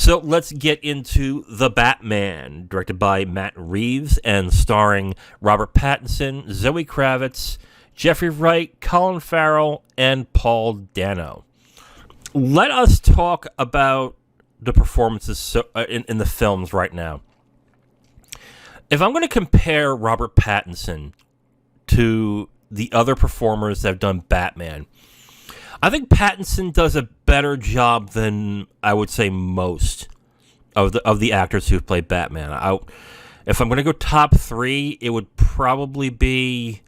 So let's get into The Batman, directed by Matt Reeves and starring Robert Pattinson, Zoe Kravitz, Jeffrey Wright, Colin Farrell, and Paul Dano. Let us talk about the performances in the films right now. If I'm going to compare Robert Pattinson to the other performers that have done Batman, I think Pattinson does a better job than I would say most of the actors who've played Batman. If I'm going to go top three, it would probably be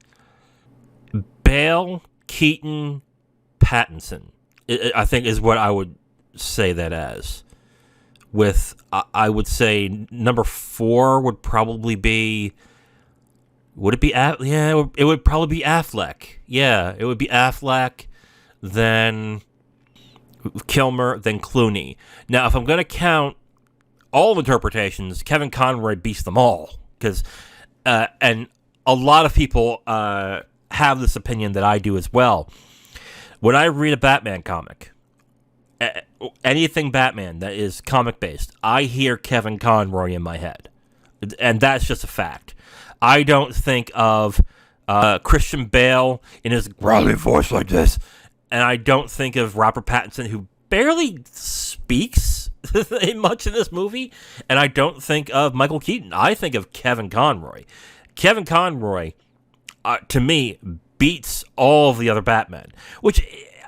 Bale, Keaton, Pattinson. I think is what I would say that as. With I would say number 4 would probably be. Would it be? Yeah, it would probably be Affleck. Yeah, it would be Affleck. Then Kilmer, then Clooney. Now, if I'm going to count all interpretations, Kevin Conroy beats them all. Because, and a lot of people have this opinion that I do as well. When I read a Batman comic, anything Batman that is comic-based, I hear Kevin Conroy in my head. And that's just a fact. I don't think of Christian Bale in his growly voice like this. And I don't think of Robert Pattinson, who barely speaks much in this movie. And I don't think of Michael Keaton. I think of Kevin Conroy. Kevin Conroy, to me, beats all of the other Batmen. Which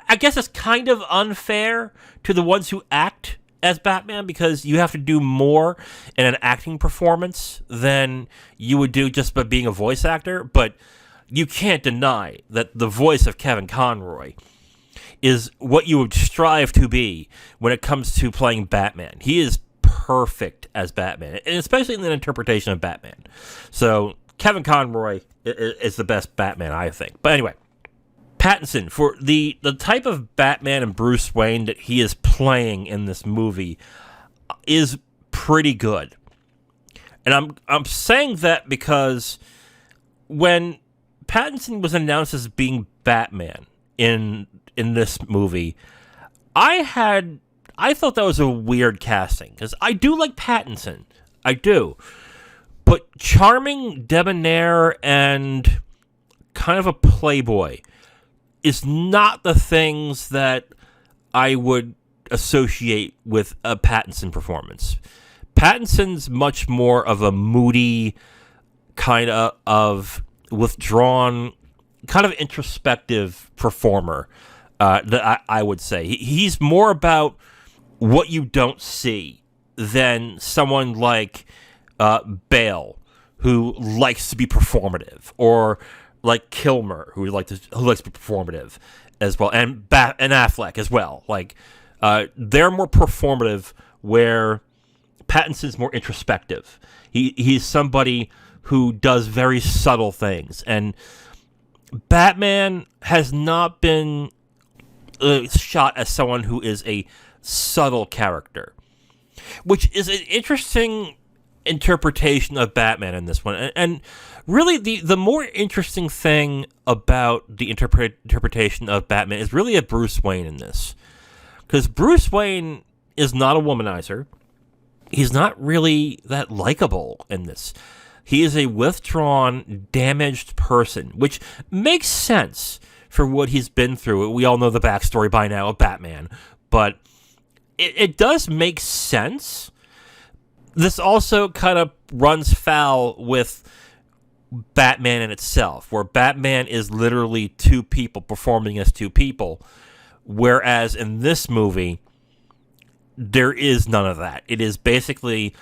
I guess is kind of unfair to the ones who act as Batman, because you have to do more in an acting performance than you would do just by being a voice actor. But you can't deny that the voice of Kevin Conroy is what you would strive to be when it comes to playing Batman. He is perfect as Batman, and especially in the interpretation of Batman. So Kevin Conroy is the best Batman, I think. But anyway, Pattinson, for the type of Batman and Bruce Wayne that he is playing in this movie, is pretty good. And I'm saying that because when Pattinson was announced as being Batman in this movie, I thought that was a weird casting, because I do like Pattinson. I do. But charming, debonair, and kind of a playboy is not the things that I would associate with a Pattinson performance. Pattinson's much more of a moody, kind of withdrawn, kind of introspective performer that I would say. He's more about what you don't see than someone like Bale, who likes to be performative, or like Kilmer, who likes to be performative as well, and Affleck as well. Like they're more performative, where Pattinson's more introspective. He's somebody who does very subtle things, and Batman has not been shot as someone who is a subtle character, which is an interesting interpretation of Batman in this one. And really, the more interesting thing about the interpretation of Batman is really a Bruce Wayne in this. Because Bruce Wayne is not a womanizer. He's not really that likable in this. He is a withdrawn, damaged person, which makes sense for what he's been through. We all know the backstory by now of Batman, but it does make sense. This also kind of runs foul with Batman in itself, where Batman is literally two people performing as two people, whereas in this movie, there is none of that. It is basically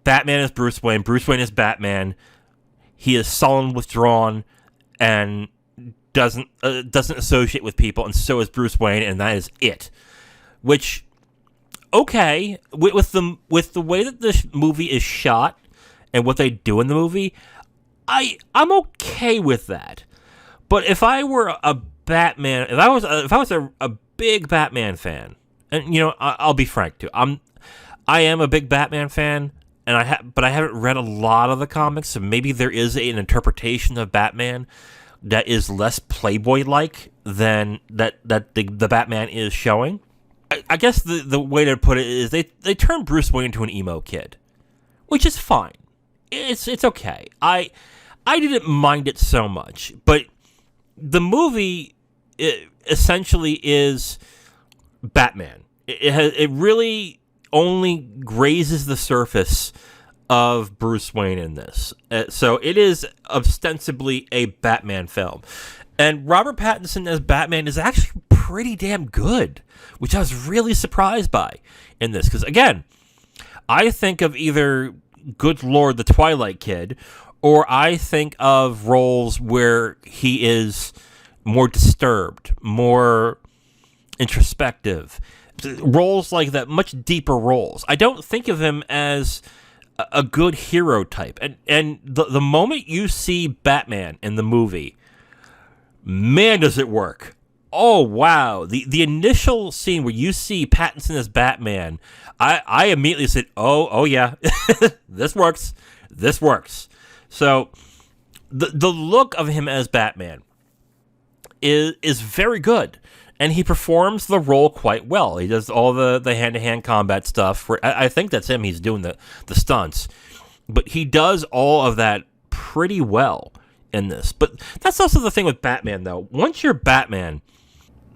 Batman is Bruce Wayne is Batman. He is sullen, withdrawn, and doesn't associate with people, and so is Bruce Wayne, and that is it. Which, okay, with the way that this movie is shot and what they do in the movie, I'm okay with that. But if I were a Batman, if I was a big Batman fan, and I'll be frank too, I am a big Batman fan, and but I haven't read a lot of the comics, so maybe there is an interpretation of Batman that is less Playboy-like than that the Batman is showing. I guess the way to put it is they turned Bruce Wayne into an emo kid, which is fine. It's okay. I didn't mind it so much, but the movie essentially is Batman. It really only grazes the surface of Bruce Wayne in this. So it is ostensibly a Batman film. And Robert Pattinson as Batman is actually pretty damn good, which I was really surprised by in this. Because, again, I think of either Good Lord, the Twilight Kid, or I think of roles where he is more disturbed, more introspective. Roles like that, much deeper roles. I don't think of him as a good hero type. And the moment you see Batman in the movie, man, does it work. Oh, wow. The initial scene where you see Pattinson as Batman, I immediately said, oh yeah, this works. This works. So the look of him as Batman is very good. And he performs the role quite well. He does all the hand-to-hand combat stuff. I think that's him. He's doing the stunts. But he does all of that pretty well in this. But that's also the thing with Batman, though. Once you're Batman,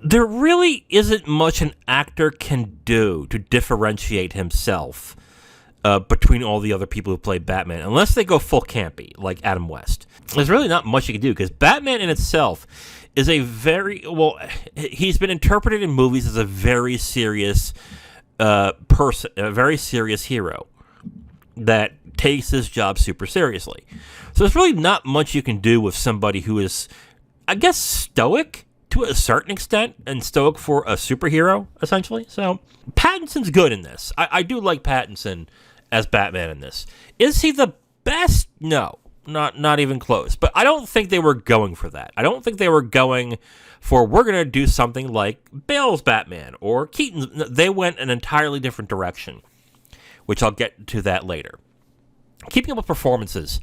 there really isn't much an actor can do to differentiate himself between all the other people who play Batman, unless they go full campy, like Adam West. There's really not much you can do, because Batman in itself is he's been interpreted in movies as a very serious person, a very serious hero that takes his job super seriously. So there's really not much you can do with somebody who is, I guess, stoic to a certain extent, and stoic for a superhero, essentially. So Pattinson's good in this. I do like Pattinson as Batman in this. Is he the best? No. Not even close. But I don't think they were going for that. I don't think they were going for, we're going to do something like Bale's Batman or Keaton's. They went an entirely different direction, which I'll get to that later. Keeping up with performances,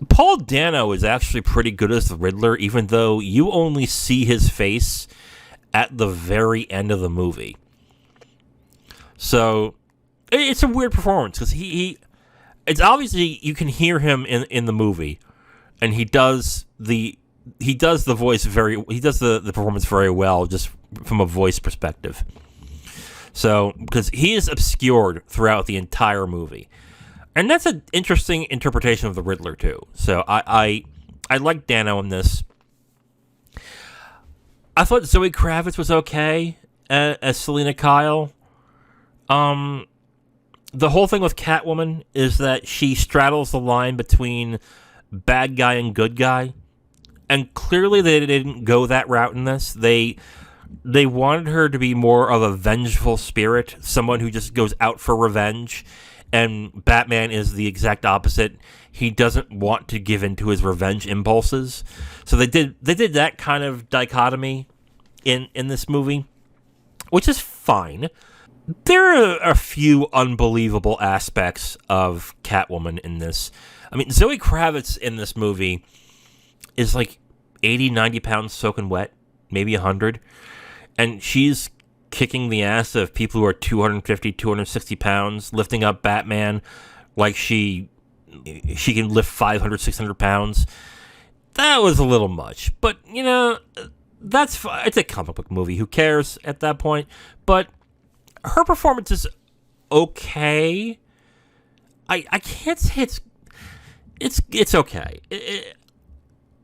Paul Dano is actually pretty good as the Riddler, even though you only see his face at the very end of the movie. So it's a weird performance, because it's obviously, you can hear him in the movie, and he does the performance very well, just from a voice perspective. So, because he is obscured throughout the entire movie, and that's an interesting interpretation of the Riddler too. So I like Dano in this. I thought Zoe Kravitz was okay as Selina Kyle. The whole thing with Catwoman is that she straddles the line between bad guy and good guy. And clearly they didn't go that route in this. They wanted her to be more of a vengeful spirit, someone who just goes out for revenge. And Batman is the exact opposite. He doesn't want to give in to his revenge impulses. So they did that kind of dichotomy in this movie, which is fine. There are a few unbelievable aspects of Catwoman in this. I mean, Zoe Kravitz in this movie is like 80, 90 pounds soaking wet, maybe 100. And she's kicking the ass of people who are 250, 260 pounds, lifting up Batman like she can lift 500, 600 pounds. That was a little much. But, that's fine. It's a comic book movie. Who cares at that point? But her performance is okay. I can't say it's okay.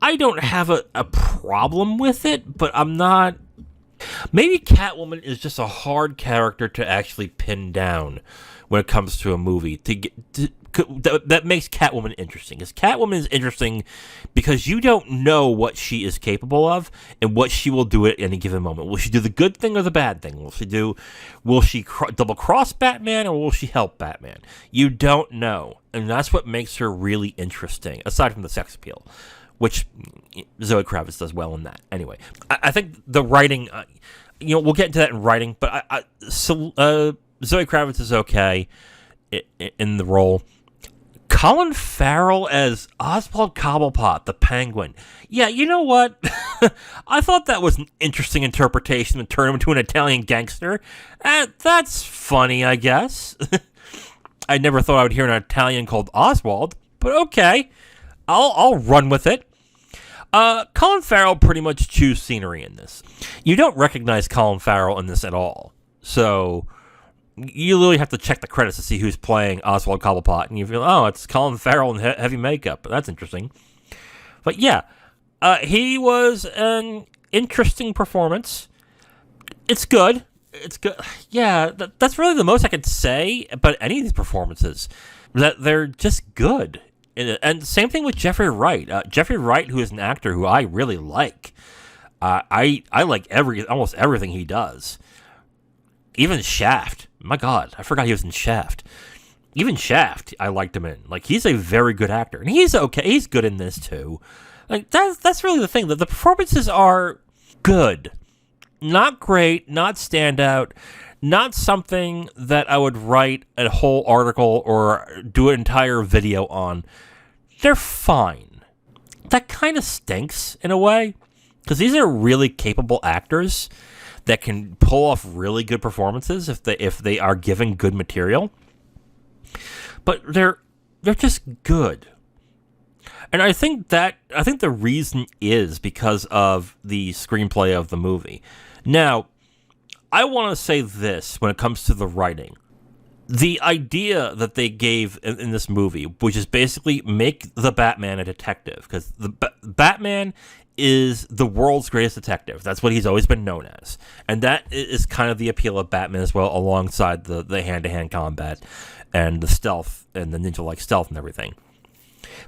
I don't have a problem with it, but I'm not. Maybe Catwoman is just a hard character to actually pin down when it comes to a movie that makes Catwoman interesting. Because Catwoman is interesting because you don't know what she is capable of and what she will do at any given moment. Will she do the good thing or the bad thing? Will she double cross Batman, or will she help Batman? You don't know, and that's what makes her really interesting. Aside from the sex appeal, which Zoe Kravitz does well in that. Anyway, I think the writing, we'll get into that in writing, but Zoe Kravitz is okay in the role. Colin Farrell as Oswald Cobblepot, the Penguin. Yeah, you know what? I thought that was an interesting interpretation to turn him into an Italian gangster. That's funny, I guess. I never thought I would hear an Italian called Oswald, but okay. I'll run with it. Colin Farrell pretty much chews scenery in this. You don't recognize Colin Farrell in this at all. So you literally have to check the credits to see who's playing Oswald Cobblepot, and you feel, oh, it's Colin Farrell in heavy makeup. That's interesting. But yeah, he was an interesting performance. It's good. It's good. Yeah, that's really the most I could say about any of these performances. That they're just good. And same thing with Jeffrey Wright. Jeffrey Wright, who is an actor who I really like. I like almost everything he does. Even Shaft. My God, I forgot he was in Shaft. Even Shaft, I liked him in. Like, he's a very good actor, and he's okay. He's good in this too. Like, that's really the thing. That the performances are good, not great, not standout, not something that I would write a whole article or do an entire video on. They're fine. That kind of stinks in a way, because these are really capable actors that can pull off really good performances if they are given good material. But they're just good. And I think the reason is because of the screenplay of the movie. Now, I want to say this when it comes to the writing. The idea that they gave in this movie, which is basically make the Batman a detective, because the Batman is the world's greatest detective. That's what he's always been known as. And that is kind of the appeal of Batman as well, alongside the hand-to-hand combat and the stealth and the ninja-like stealth and everything.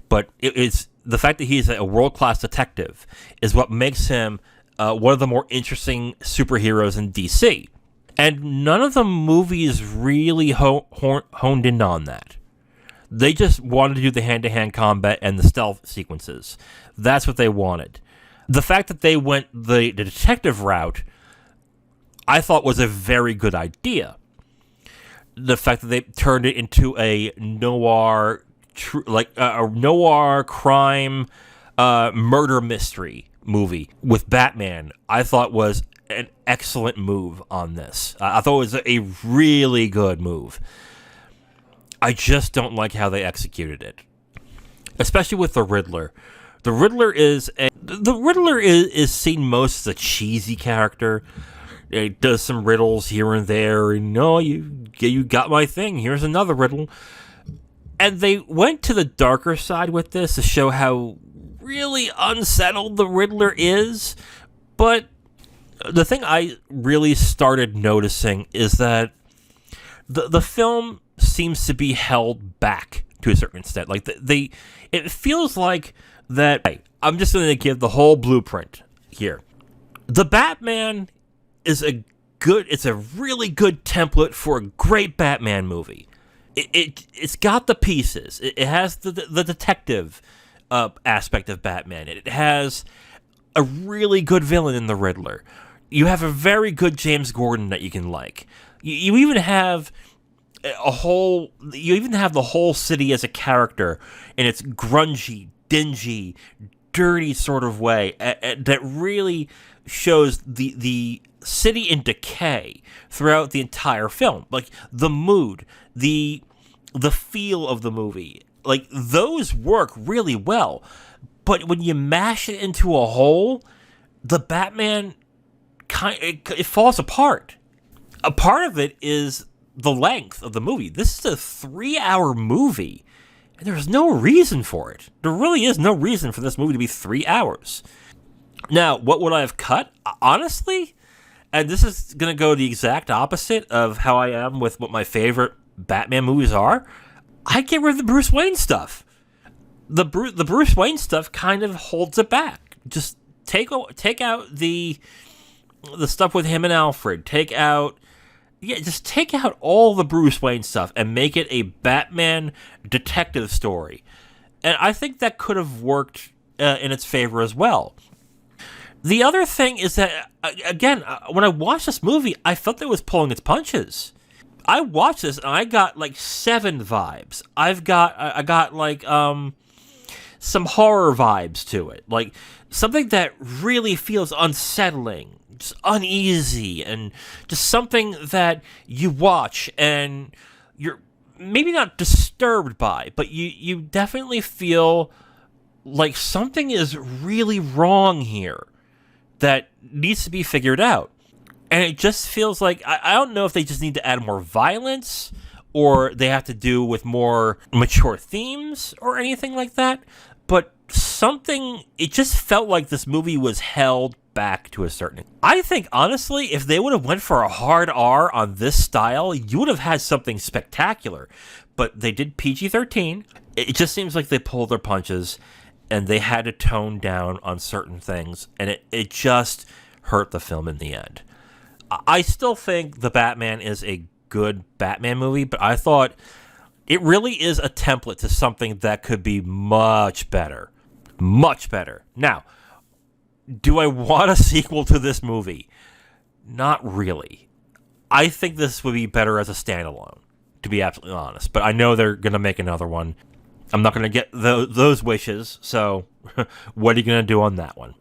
But it's the fact that he's a world-class detective is what makes him one of the more interesting superheroes in DC. And none of the movies really honed in on that. They just wanted to do the hand-to-hand combat and the stealth sequences. That's what they wanted. The fact that they went the detective route, I thought was a very good idea. The fact that they turned it into a noir, a noir crime murder mystery movie with Batman, I thought was an excellent move on this. I thought it was a really good move. I just don't like how they executed it, especially with the Riddler. The Riddler is seen most as a cheesy character. It does some riddles here and there, and you got my thing. Here's another riddle. And they went to the darker side with this to show how really unsettled the Riddler is. But the thing I really started noticing is that the film seems to be held back to a certain extent. Like it feels like that. I'm just going to give the whole blueprint here. The Batman is it's a really good template for a great Batman movie. It's got the pieces. It has the detective aspect of Batman. It has a really good villain in the Riddler. You have a very good James Gordon that you can like. You even have the whole city as a character in its grungy, dingy, dirty sort of way that really shows the city in decay throughout the entire film. Like the mood, the feel of the movie, like those work really well. But when you mash it into a whole, the Batman it falls apart. A part of it is the length of the movie. This is a 3-hour movie, and there's no reason for it. There really is no reason for this movie to be 3 hours. Now, what would I have cut? Honestly, and this is going to go the exact opposite of how I am with what my favorite Batman movies are, I'd get rid of the Bruce Wayne stuff. The Bruce Wayne stuff kind of holds it back. Just take out the stuff with him and Alfred. Take out all the Bruce Wayne stuff and make it a Batman detective story. And I think that could have worked in its favor as well. The other thing is that, again, when I watched this movie, I felt that it was pulling its punches. I watched this and I got like 7 vibes. I got like some horror vibes to it, like something that really feels unsettling, just uneasy, and just something that you watch and you're maybe not disturbed by, but you definitely feel like something is really wrong here that needs to be figured out. And it just feels like, I don't know if they just need to add more violence or they have to do with more mature themes or anything like that. But it just felt like this movie was held back to a certain extent. I think, honestly, if they would have went for a hard R on this style, you would have had something spectacular. But they did PG-13. It just seems like they pulled their punches and they had to tone down on certain things. And it just hurt the film in the end. I still think The Batman is a good Batman movie, but I thought it really is a template to something that could be much better. Much better. Now, do I want a sequel to this movie? Not really. I think this would be better as a standalone, to be absolutely honest. But I know they're going to make another one. I'm not going to get those wishes, so what are you going to do on that one?